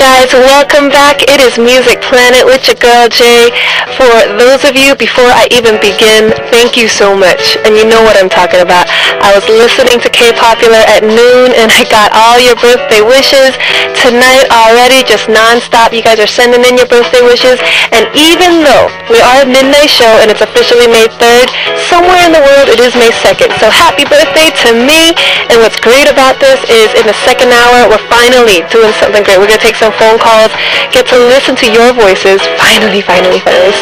guys, welcome back. It is Music Planet with your girl Jay. For those of you, before I even begin, thank you so much. And you know what I'm talking about. I was listening to K-Popular at noon and I got all your birthday wishes. Tonight already, just non-stop, you guys are sending in your birthday wishes. And even though we are a midnight show and it's officially May 3rd, somewhere in the world it is May 2nd. So happy birthday to me. And what's great about this is in the second hour, we're finally doing something great. We're going to take some phone calls, get to listen to your voices. Finally.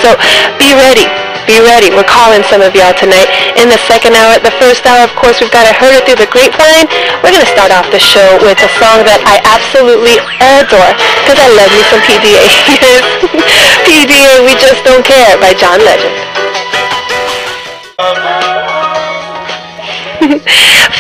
So be ready. We're calling some of y'all tonight in the second hour. The first hour, of course, we've got to heard it through the grapevine. We're going to start off the show with a song that I absolutely adore because I love me some PDA. PDA, We Just Don't Care by John Legend.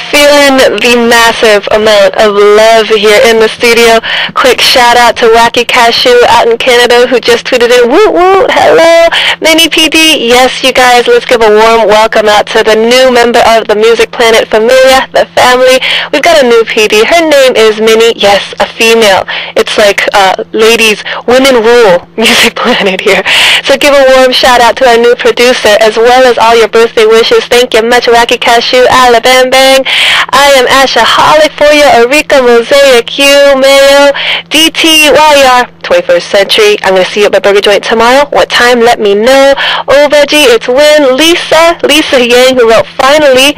Feeling the massive amount of love here in the studio. Quick shout out to Wacky Cashew out in Canada who just tweeted in, woot woot, hello, Mini PD. Yes, you guys, let's give a warm welcome out to the new member of the Music Planet Familia, the family. We've got a new PD. Her name is Minnie. Yes, a female. It's like ladies, women rule Music Planet here. So give a warm shout out to our new producer as well as all your birthday wishes. Thank you much, Wacky Cashew, Alabam Bang. I am Ashaholic for you, Erika, Mosaic, Q, Mayo, DT, YR, 21st Century. I'm going to see you at my burger joint tomorrow. What time? Let me know. Oh, Veggie, it's Win. Lisa Yang, who wrote finally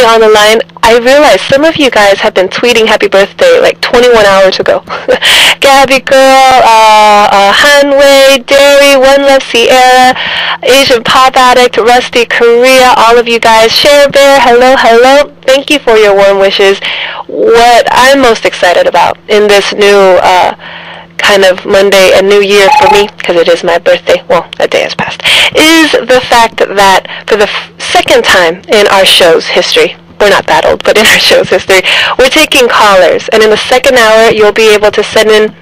on the line. I realize some of you guys have been tweeting happy birthday like 21 hours ago. Gabby Girl, Hanwei, Derry, One Love Sierra, Asian Pop Addict, Rusty Korea, all of you guys. Share Bear, hello. Thank you for your warm wishes. What I'm most excited about in this new kind of Monday and New Year for me, because it is my birthday, well, that day has passed, is the fact that for the second time in our show's history, we're not that old, but in our show's history, we're taking callers. And in the second hour, you'll be able to send in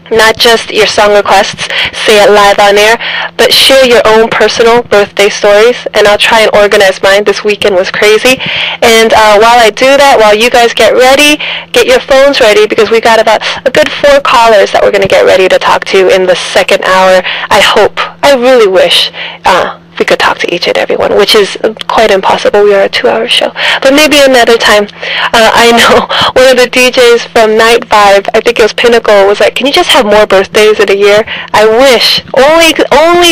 not just your song requests, say it live on air, but share your own personal birthday stories. And I'll try and organize mine. This weekend was crazy. And while I do that, while you guys get ready, get your phones ready, because we got about a good 4 callers that we're going to get ready to talk to in the second hour. I really wish we could talk to each and every one, which is quite impossible. We are a 2-hour show. But maybe another time. I know one of the DJs from Night Vibe, I think it was Pinnacle, was like, can you just have more birthdays in a year? I wish. Only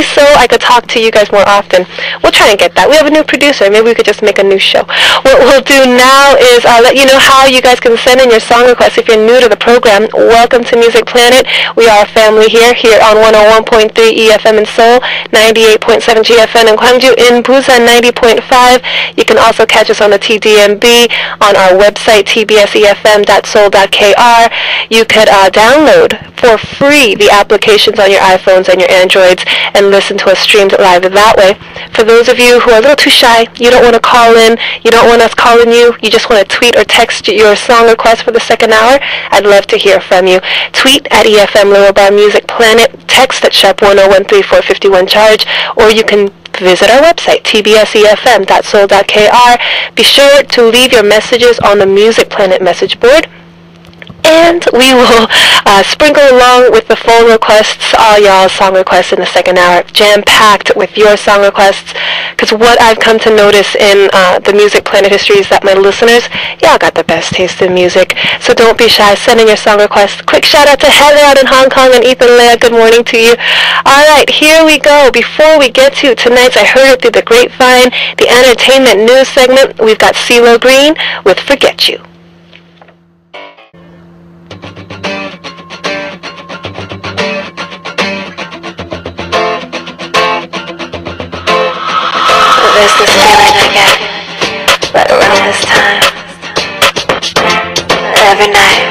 so I could talk to you guys more often. We'll try and get that. We have a new producer. Maybe we could just make a new show. What we'll do now is let you know how you guys can send in your song requests if you're new to the program. Welcome to Music Planet. We are a family here on 101.3 EFM in Seoul, 98.7 GFM in Gwangju, in Busan 90.5. You can also catch us on the TDMB on our website tbsefm.soul.kr. You could download for free the applications on your iPhones and your Androids and listen to us streamed live that way. For those of you who are a little too shy, you don't want to call in, you don't want us calling you, you just want to tweet or text your song request for the second hour, I'd love to hear from you. Tweet at EFM Lower Bar Music Planet, text at sharp 1013-451 charge, or you can visit our website, tbsefm.soul.kr. Be sure to leave your messages on the Music Planet message board. And we will sprinkle along with the phone requests, all y'all's song requests in the second hour, jam-packed with your song requests. Because what I've come to notice in the Music Planet history is that my listeners, y'all got the best taste in music. So don't be shy, send in your song requests. Quick shout out to Heather out in Hong Kong and Ethan Leah, good morning to you. All right, here we go. Before we get to tonight's I Heard It Through the Grapevine, the entertainment news segment, we've got CeeLo Green with Forget You. There's this feeling I get right around this time. Every night,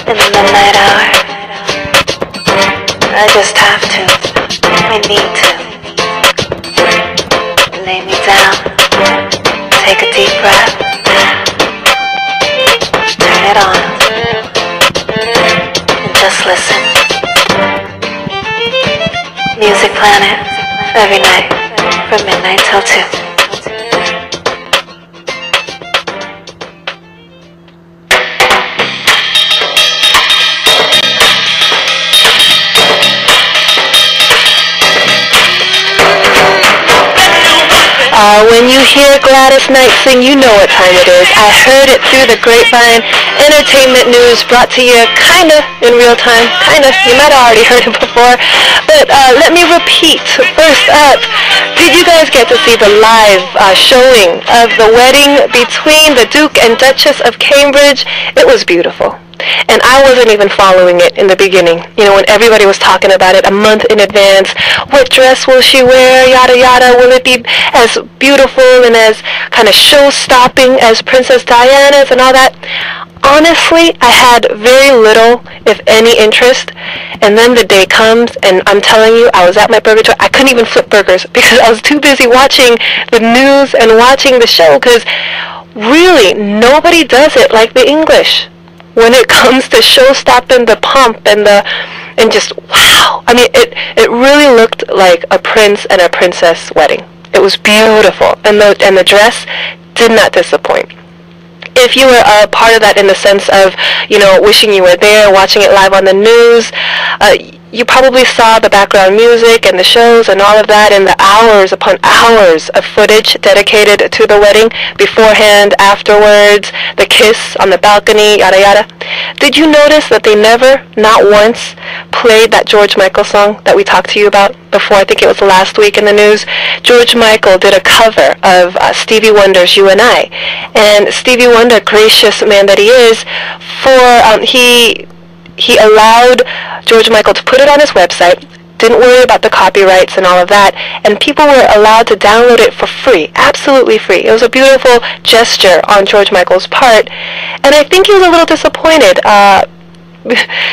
in the midnight hour. I just have to, I need to lay me down, take a deep breath, turn it on, and just listen. Music Planet. Every night, from midnight till 2. When you hear Gladys Knight sing, you know what time it is. I heard it through the grapevine. Entertainment news brought to you kind of in real time. Kind of. You might have already heard it before. But let me repeat. First up, did you guys get to see the live showing of the wedding between the Duke and Duchess of Cambridge? It was beautiful. And I wasn't even following it in the beginning. You know, when everybody was talking about it a month in advance. What dress will she wear? Yada yada. Will it be as beautiful and as kind of show-stopping as Princess Diana's and all that? Honestly, I had very little, if any, interest. And then the day comes, and I'm telling you, I was at my burger joint. I couldn't even flip burgers because I was too busy watching the news and watching the show, because really, nobody does it like the English. When it comes to show-stopping, the pomp and just wow. I mean, it really looked like a prince and a princess wedding. It was beautiful, and the dress did not disappoint. If you were a part of that in the sense of, you know, wishing you were there, watching it live on the news, you probably saw the background music and the shows and all of that, and the hours upon hours of footage dedicated to the wedding, beforehand, afterwards, the kiss on the balcony, yada yada. Did you notice that they never, not once, played that George Michael song that we talked to you about before? I think it was last week in the news. George Michael did a cover of Stevie Wonder's You and I. And Stevie Wonder, gracious man that he is, he allowed George Michael to put it on his website, didn't worry about the copyrights and all of that, and people were allowed to download it for free, absolutely free. It was a beautiful gesture on George Michael's part, and I think he was a little disappointed.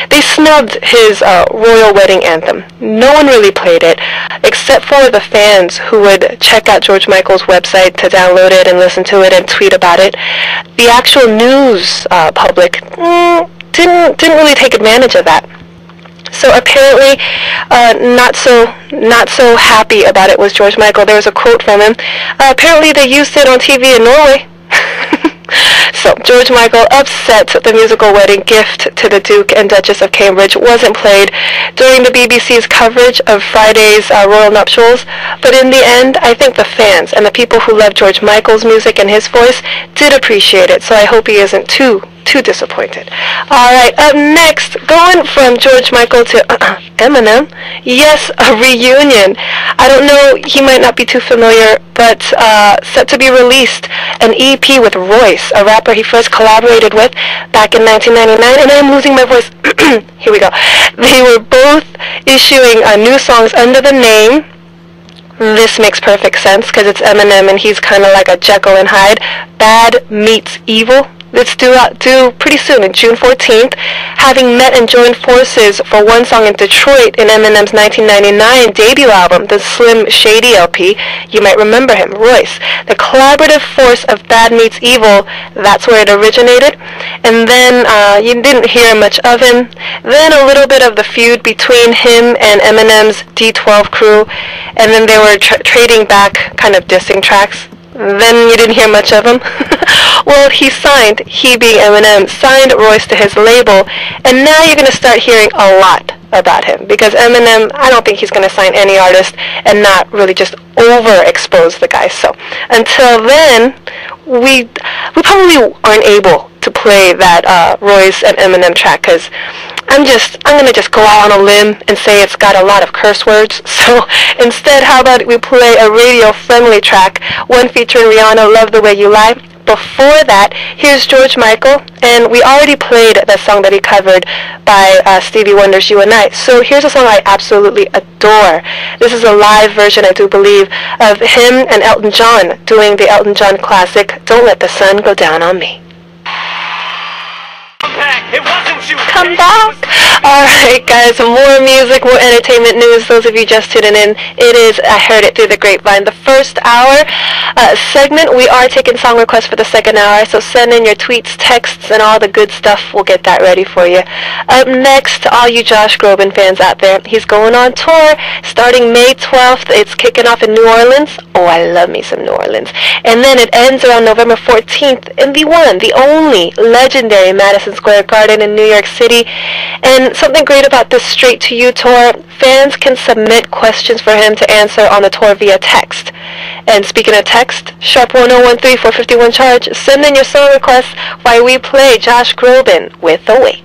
They snubbed his royal wedding anthem. No one really played it, except for the fans who would check out George Michael's website to download it and listen to it and tweet about it. The actual news public didn't really take advantage of that. So apparently, not so happy about it was George Michael. There was a quote from him. Apparently, they used it on TV in Norway. So George Michael, upset the musical wedding gift to the Duke and Duchess of Cambridge wasn't played during the BBC's coverage of Friday's royal nuptials. But in the end, I think the fans and the people who love George Michael's music and his voice did appreciate it. So I hope he isn't too disappointed. Alright, up next, going from George Michael to Eminem. Yes, a reunion. I don't know, he might not be too familiar, but set to be released an EP with Royce, a rapper he first collaborated with back in 1999, and I'm losing my voice. Here we go. They were both issuing new songs under the name. This makes perfect sense because it's Eminem and he's kind of like a Jekyll and Hyde. Bad meets evil. It's due pretty soon, on June 14th, having met and joined forces for one song in Detroit in Eminem's 1999 debut album, the Slim Shady LP. You might remember him, Royce. The collaborative force of Bad Meets Evil, that's where it originated. And then you didn't hear much of him. Then a little bit of the feud between him and Eminem's D12 crew. And then they were trading back kind of dissing tracks. Then you didn't hear much of him. Well, he being Eminem, signed Royce to his label, and now you're going to start hearing a lot about him, because Eminem, I don't think he's going to sign any artist and not really just overexpose the guy. So until then, we probably aren't able to play that Royce and Eminem track, because I'm going to just go out on a limb and say it's got a lot of curse words. So instead, how about we play a radio-friendly track, one featuring Rihanna, Love the Way You Lie. Before that, here's George Michael, and we already played the song that he covered by Stevie Wonder's You and I. So here's a song I absolutely adore. This is a live version, I do believe, of him and Elton John doing the Elton John classic, Don't Let the Sun Go Down on Me. Come back! Alright guys, more music, more entertainment news. Those of you just tuning in, it is I Heard It Through the Grapevine, the first hour segment. We are taking song requests for the second hour, so send in your tweets, texts, and all the good stuff. We'll get that ready for you. Up next, to all you Josh Groban fans out there, he's going on tour starting May 12th. It's kicking off in New Orleans. Oh, I love me some New Orleans. And then it ends around November 14th in the one, the only legendary Madison Square Garden in New York York City. And something great about this Straight to You tour, fans can submit questions for him to answer on the tour via text. And speaking of text, sharp 1013 451 charge, send in your song requests while we play Josh Groban with Awake.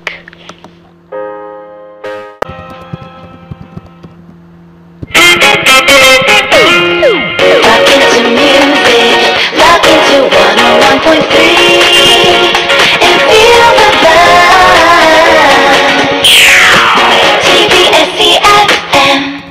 Lock into music, lock into 101.3, and feel the vibe. TBSEFM.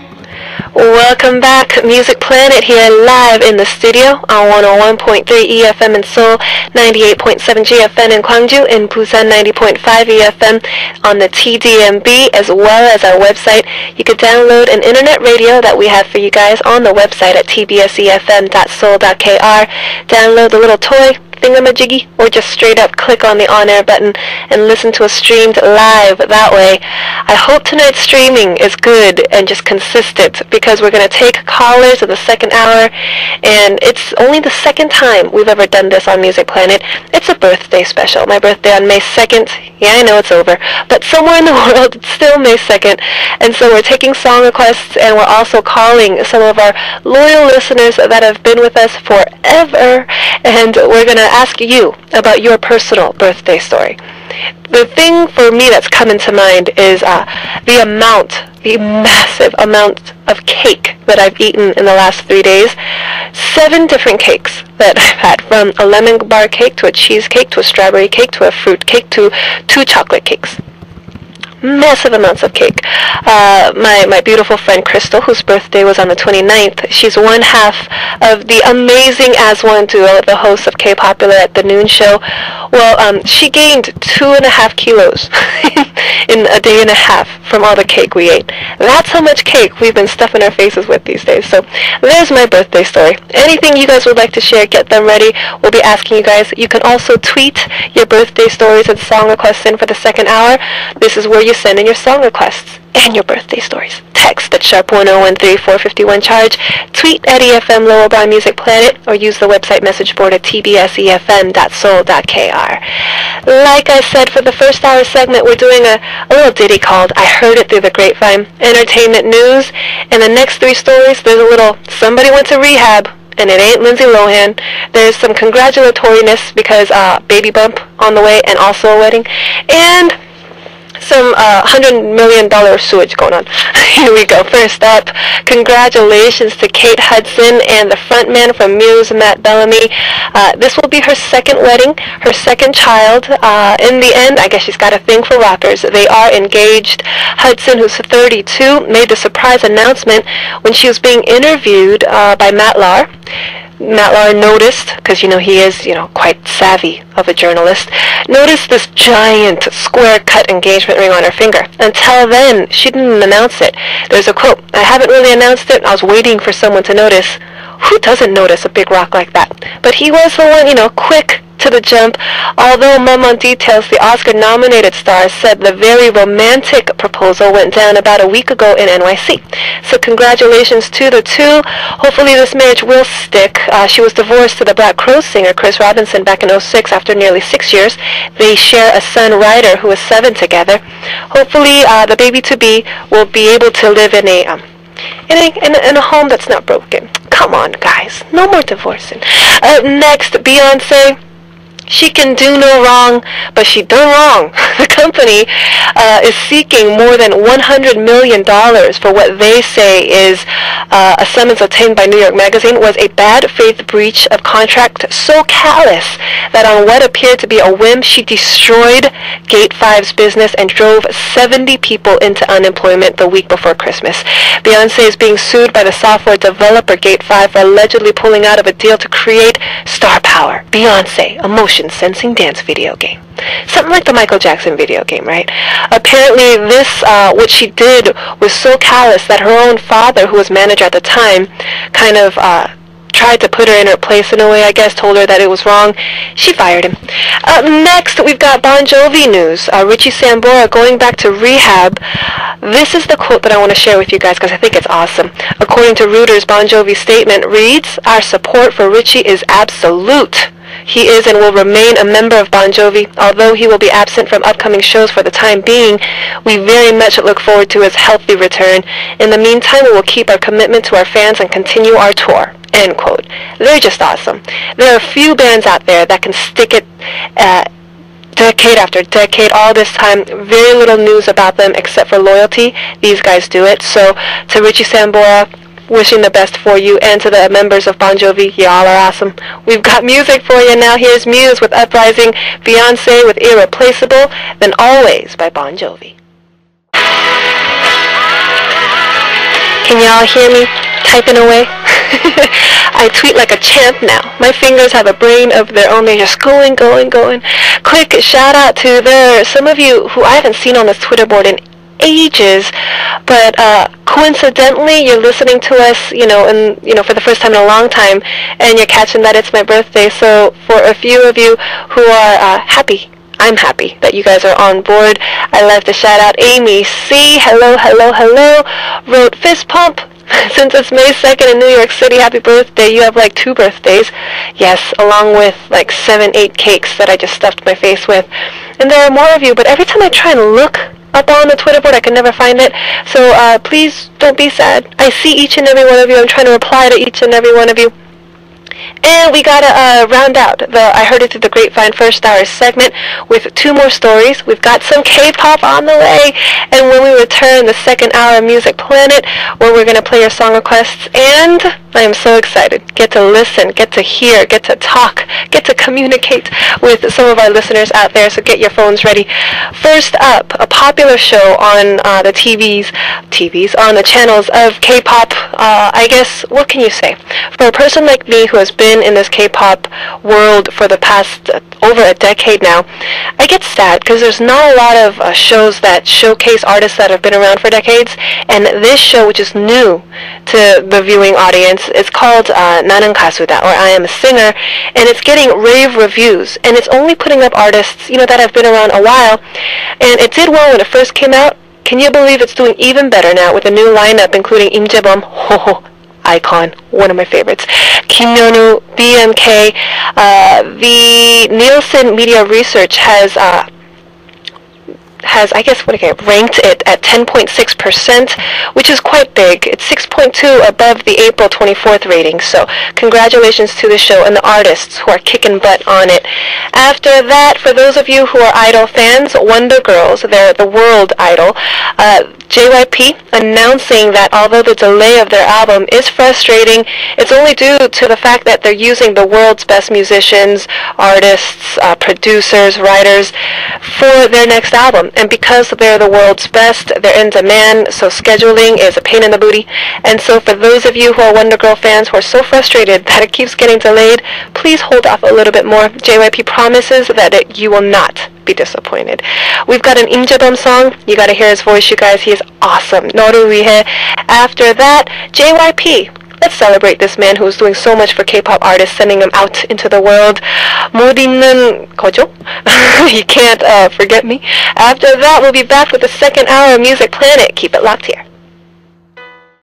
Welcome back, Music Planet here live in the studio on 101.3 EFM in Seoul, 98.7 GFM in Gwangju, and Busan 90.5 EFM on the TDMB, as well as our website. You could download an internet radio that we have for you guys on the website at tbsefm.soul.kr. Download the little toy thingamajiggy, or just straight up click on the on-air button and listen to us streamed live that way. I hope tonight's streaming is good and just consistent, because we're going to take callers in the second hour, and it's only the second time we've ever done this on Music Planet. It's a birthday special. My birthday on May 2nd. Yeah, I know it's over, but somewhere in the world it's still May 2nd, and so we're taking song requests, and we're also calling some of our loyal listeners that have been with us forever, and we're going to ask you about your personal birthday story. The thing for me that's coming to mind is the massive amount of cake that I've eaten in the last 3 days. 7 different cakes that I've had, from a lemon bar cake to a cheesecake to a strawberry cake to a fruit cake to 2 chocolate cakes. Massive amounts of cake. My beautiful friend Crystal, whose birthday was on the 29th, she's one half of the amazing As1 duo, the hosts of K-Popular at the Noon Show. Well, she gained 2.5 kilos in a day and a half from all the cake we ate. That's how much cake we've been stuffing our faces with these days. So there's my birthday story. Anything you guys would like to share, get them ready. We'll be asking you guys. You can also tweet your birthday stories and song requests in for the second hour. This is where you send in your song requests and your birthday stories. Text at sharp 1013 451 charge, tweet at EFM Lower Brown Music Planet, or use the website message board at tbsefm.soul.kr. Like I said, for the first hour segment, we're doing a little ditty called I Heard It Through the Grapevine, entertainment news, and the next 3 stories, there's a little somebody went to rehab, and it ain't Lindsay Lohan. There's some congratulatoriness because baby bump on the way, and also a wedding, and some $100 million sewage going on. Here we go. First up, congratulations to Kate Hudson and the frontman from Muse, Matt Bellamy. This will be her second wedding, her second child. In the end, I guess she's got a thing for rockers. They are engaged. Hudson, who's 32, made the surprise announcement when she was being interviewed by Matt Lahr. Matt Lahr noticed, because he is quite savvy of a journalist, noticed this giant square-cut engagement ring on her finger. Until then, she didn't announce it. There's a quote, "I haven't really announced it. I was waiting for someone to notice." Who doesn't notice a big rock like that? But he was the one, quick to the jump. Although Mum on Details, the Oscar-nominated star, said the very romantic proposal went down about a week ago in NYC. So congratulations to the two. Hopefully this marriage will stick. She was divorced to the Black Crowes singer Chris Robinson back in 2006 after nearly 6 years. They share a son, Ryder, who is 7 together. Hopefully the baby-to-be will be able to live in a home that's not broken. Come on, guys. No more divorcing. Next, Beyonce. She can do no wrong, but she done wrong. The company is seeking more than $100 million for what they say is a summons obtained by New York Magazine was a bad faith breach of contract so callous that on what appeared to be a whim, she destroyed Gate 5's business and drove 70 people into unemployment the week before Christmas. Beyonce is being sued by the software developer Gate 5 for allegedly pulling out of a deal to create Star Power, Beyonce, a motion sensing dance video game. Something like the Michael Jackson video game, right? Apparently this, what she did was so callous that her own father, who was manager at the time, kind of tried to put her in her place in a way, I guess, told her that it was wrong. She fired him. Next, we've got Bon Jovi news. Richie Sambora going back to rehab. This is the quote that I want to share with you guys because I think it's awesome. According to Reuters, Bon Jovi's statement reads, "Our support for Richie is absolute. He is and will remain a member of Bon Jovi. Although he will be absent from upcoming shows for the time being, we very much look forward to his healthy return. In the meantime, we will keep our commitment to our fans and continue our tour. End quote. They're just awesome. There are a few bands out there that can stick it decade after decade, all this time. Very little news about them except for loyalty. These guys do it. So to Richie Sambora, wishing the best for you, and to the members of Bon Jovi, y'all are awesome. We've got music for you now. Here's Muse with Uprising, Beyonce with Irreplaceable, then Always by Bon Jovi. Can y'all hear me typing away? I tweet like a champ now. My fingers have a brain of their own. They're just going. Quick shout out to some of you who I haven't seen on this Twitter board in ages, but coincidentally you're listening to us, for the first time in a long time, and you're catching that it's my birthday. So for a few of you who are happy, I'm happy that you guys are on board. I love to shout out Amy C. Hello. Wrote fist pump. Since it's May 2nd in New York City, happy birthday. You have like 2 birthdays. Yes, along with like 7, 8 cakes that I just stuffed my face with. And there are more of you, but every time I try and look up on the Twitter board, I can never find it. So please don't be sad. I see each and every one of you. I'm trying to reply to each and every one of you. And we gotta round out the I Heard It Through the Grapevine First Hour segment with 2 more stories. We've got some K-pop on the way, and when we return, the second hour of Music Planet, where we're gonna play your song requests. And I am so excited. Get to listen, get to hear, get to talk, get to communicate with some of our listeners out there. So get your phones ready. First up, a popular show on the TVs on the channels of K-pop. I guess, what can you say? For a person like me who has been in this K-pop world for the past over a decade now, I get sad because there's not a lot of shows that showcase artists that have been around for decades. And this show, which is new to the viewing audience, it's called 나는 가수다, or I Am a Singer, and it's getting rave reviews. And it's only putting up artists, that have been around a while. And it did well when it first came out. Can you believe it's doing even better now with a new lineup, including Im Jae-bum, icon, one of my favorites, Kim Yeonu, BMK. The Nielsen Media Research has I guess, ranked it at 10.6%, which is quite big. It's 6.2 above the April 24th rating. So congratulations to the show and the artists who are kicking butt on it. After that, for those of you who are Idol fans, Wonder Girls, they're the world idol, JYP announcing that although the delay of their album is frustrating, it's only due to the fact that they're using the world's best musicians, artists, producers, writers for their next album. And because they're the world's best, they're in demand, so scheduling is a pain in the booty. And so for those of you who are Wonder Girl fans who are so frustrated that it keeps getting delayed, please hold off a little bit more. JYP promises that you will not be disappointed. We've got an Im Jae-bum song. You gotta hear his voice, you guys. He is awesome. 너를 위해. After that, JYP. Let's celebrate this man who is doing so much for K-pop artists, sending them out into the world. 못 잊는 거죠? You can't forget me. After that, we'll be back with the second hour of Music Planet. Keep it locked here.